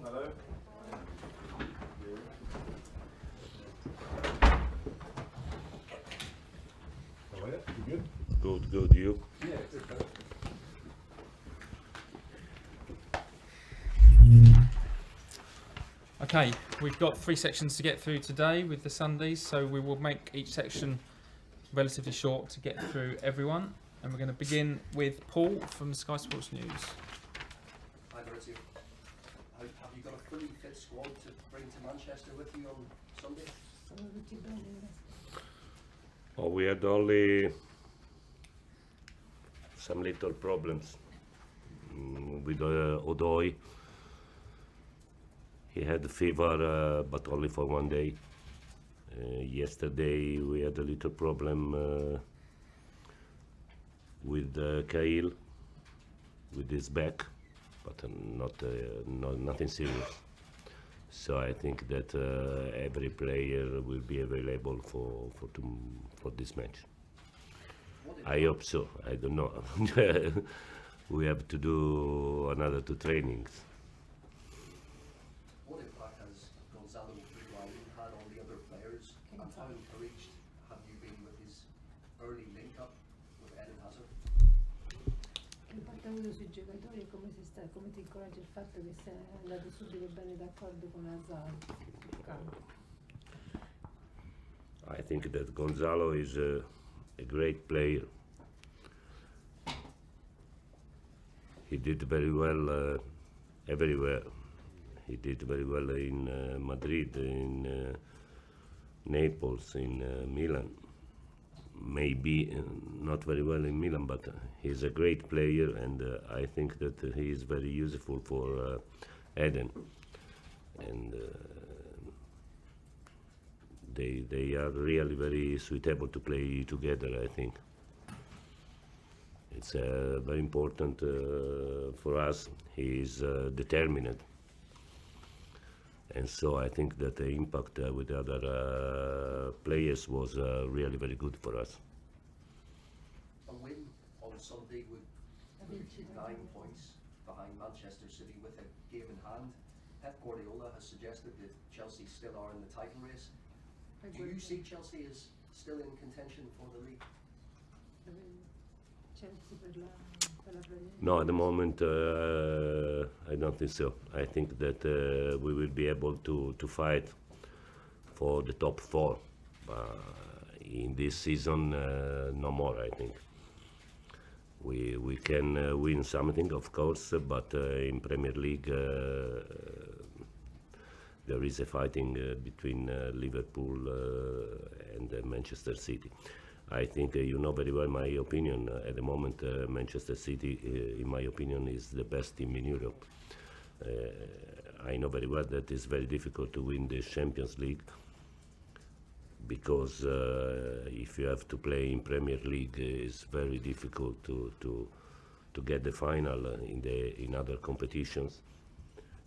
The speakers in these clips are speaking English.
Hello. How are you? You good? Good, you? Yeah, good. Okay, we've got 3 sections to get through today with the Sundays, so we will make each section relatively short to get through everyone. And we're going to begin with Paul from Sky Sports News. Hi Maurizio. Have you got a fully fit squad to bring to Manchester with you on Sunday? Oh, we had only some little problems with Odoi. He had fever, but only for 1 day. Yesterday we had a little problem with Kail, with his back, but nothing serious. So I think that every player will be available for this match. I hope so. I don't know. We have to do another 2 trainings. What impact has Gonzalo Higuain had on the other players? And how encouraged have you been with his early link-up with Eden Hazard? Che impatto ha avuto sui giocatori e come ti incoraggia il fatto che sei andato subito bene d'accordo con Hazard sul campo? I think that Gonzalo is a great player. He did very well everywhere. He did very well in Madrid, in Naples, in Milan. Maybe not very well in Milan, but he's a great player, and I think that he is very useful for Eden. And they are really very suitable to play together, I think. It's very important for us. He is determined. And so I think that the impact with the other players was really very good for us. A win on Sunday would put you 9 points behind Manchester City with a game in hand. Pep Guardiola has suggested that Chelsea still are in the title race. Do you see Chelsea as still in contention for the league? Chelsea per la No, at the moment I don't think so. I think that we will be able to fight for the top 4. In this season, no more, I think. We can win something, of course, but in Premier League there is a fighting between Liverpool and Manchester City. I think you know very well my opinion. At the moment, Manchester City, in my opinion, is the best team in Europe. I know very well that it's very difficult to win the Champions League because if you have to play in Premier League, it's very difficult to get the final in other competitions.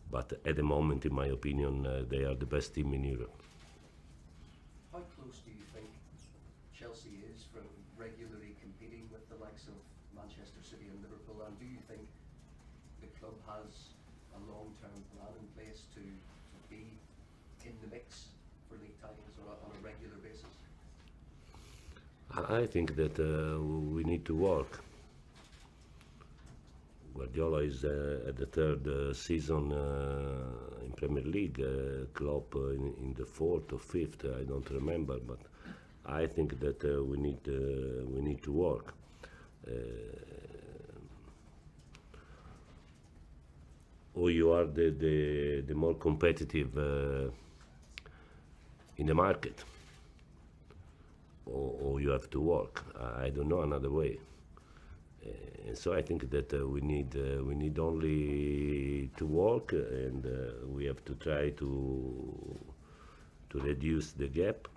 But at the moment, in my opinion, they are the best team in Europe. How close do you think Chelsea is from regularly competing with the likes of Manchester City and Liverpool? And do you think the club has a long-term plan in place to be in the mix for league titles on a regular basis? I think that we need to work. Guardiola is at the 3rd season in Premier League, Klopp in the 4th or 5th, I don't remember, but I think that we need to work. Or you are the more competitive in the market, or you have to work. I don't know another way. So I think that we need only to work, and we have to try to reduce the gap,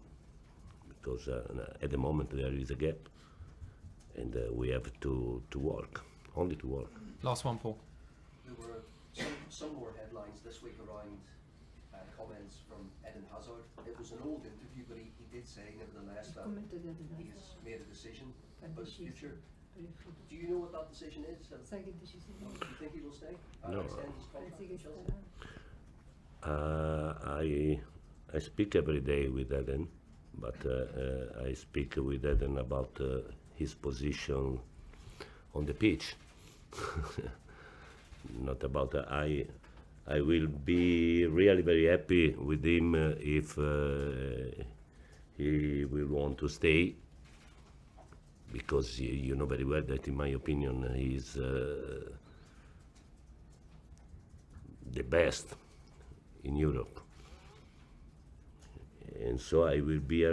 because at the moment there is a gap, and we have to work, only to work. Last one, Paul. There were some more headlines this week around comments from Eden Hazard. It was an old interview, but he did say nevertheless that he has made a decision about his future. Do you know what that decision is? Sai che decisione? Do you think he will stay? No. Extend his contract Pensi che with Chelsea? starà? I speak every day with Eden, but I speak with Eden about his position on the pitch. Not about I will be really very happy with him if he will want to stay, because you know very well that in my opinion he is the best in Europe, and so I will be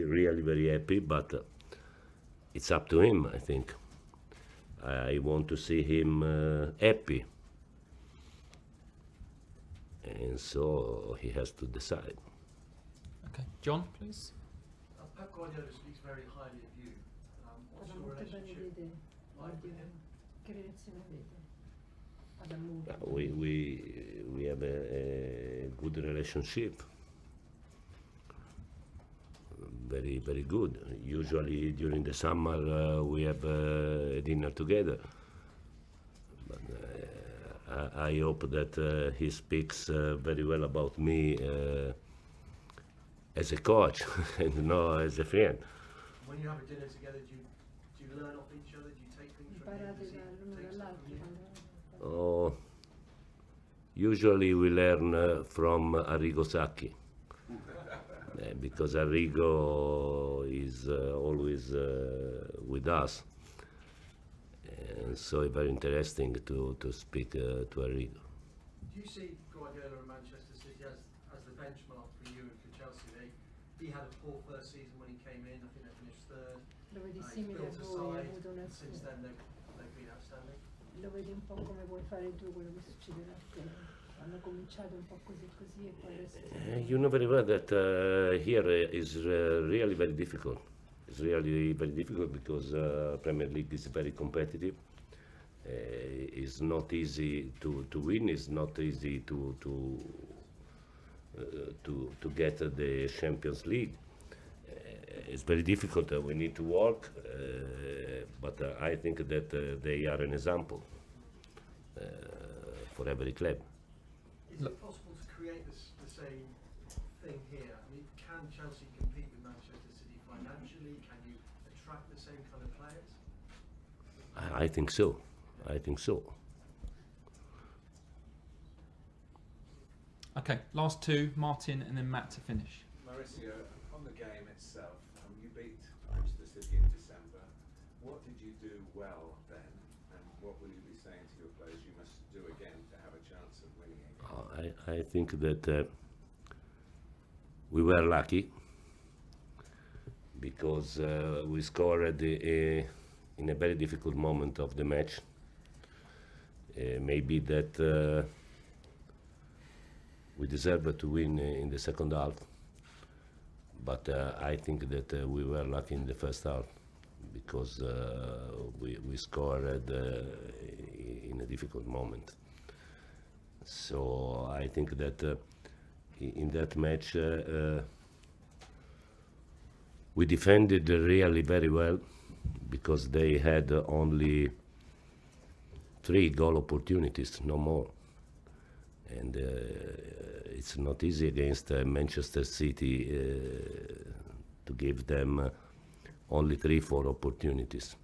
really very happy. But it's up to him, I think. I want to see him happy, and so he has to decide. Okay, John, please. Pep Guardiola speaks very highly of you. What's Parla your molto bene di relationship te. like with him? Che relazione avete? Ad amore. We have a good relationship. Very, very good. Usually during the summer we have a dinner together. But I hope that he speaks very well about me as a coach and not as a friend. When you have a dinner together, do you learn off each other? Do you take things from him? Imparate Does he dall'uno take stuff dall'altro from you? quando Oh, usually we learn from Arrigo Sacchi. Because Arrigo is always with us, and so it's very interesting to speak to Arrigo. Do you see Guardiola and Manchester City as the benchmark for you and for Chelsea? He had a poor first season when he came in. I think they finished third. lo vedi He's simile a built a voi, ha side. avuto una Since then, they've been outstanding. lo vedi un po' come vuoi fare tu quello che succederà a te. Hanno cominciato un po' così e poi adesso You know very well that here is really very difficult. It's really very difficult because Premier League is very competitive. It's not easy to win. It's not easy to get the Champions League. It's very difficult. We need to work, but I think that they are an example for every club. Is it possible to create the same thing here? I mean, can Chelsea compete with Manchester City financially? Can you attract the same kind of players? I think so. I think so. Okay, last two, Martin and then Matt to finish. Maurizio, on the game itself, you beat Manchester City in December. What did you do well then, and what will you be saying to your players you must do again to have a chance of winning again? I think that we were lucky because we scored in a very difficult moment of the match. Maybe that we deserved to win in the second half, but I think that we were lucky in the first half because we scored in a difficult moment. So I think that in that match we defended really very well because they had only 3 goal opportunities, no more. And it's not easy against Manchester City to give them only 3-4 opportunities.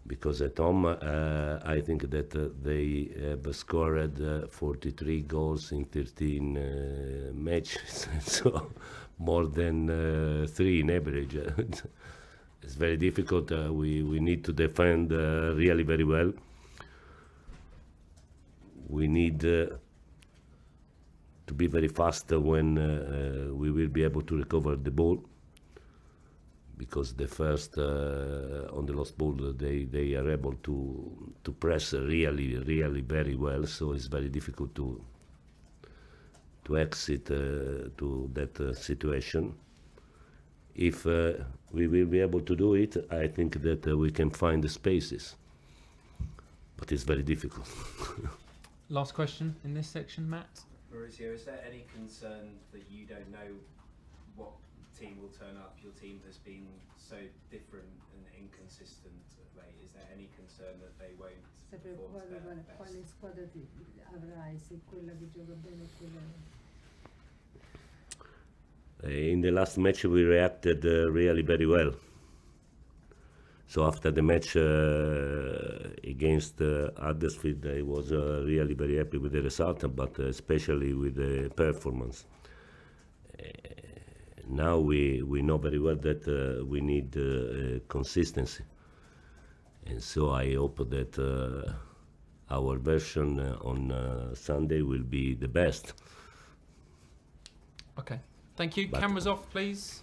Because at home, I think that they have scored 43 goals in 13 matches, so more than 3 in average. It's very difficult. We need to defend really very well. We need to be very fast when we will be able to recover the ball. Because the first on the lost ball they are able to press really very well, so it's very difficult to exit to that situation. If we will be able to do it, I think that we can find the spaces, but it's very difficult. Last question in this section, Matt. Maurizio, is there any concern that you don't know what team will turn up. Your team has been so different and inconsistent of late. Is there any concern that they won't Sei perform to preoccupato their quale best? squadra avrai, se quella che gioca bene o quella In the last match we reacted really very well. So after the match against Huddersfield, I was really very happy with the result, but especially with the performance. Now we know very well that we need consistency, and so I hope that our version on Sunday will be the best. Okay. Thank you. But- Cameras off, please.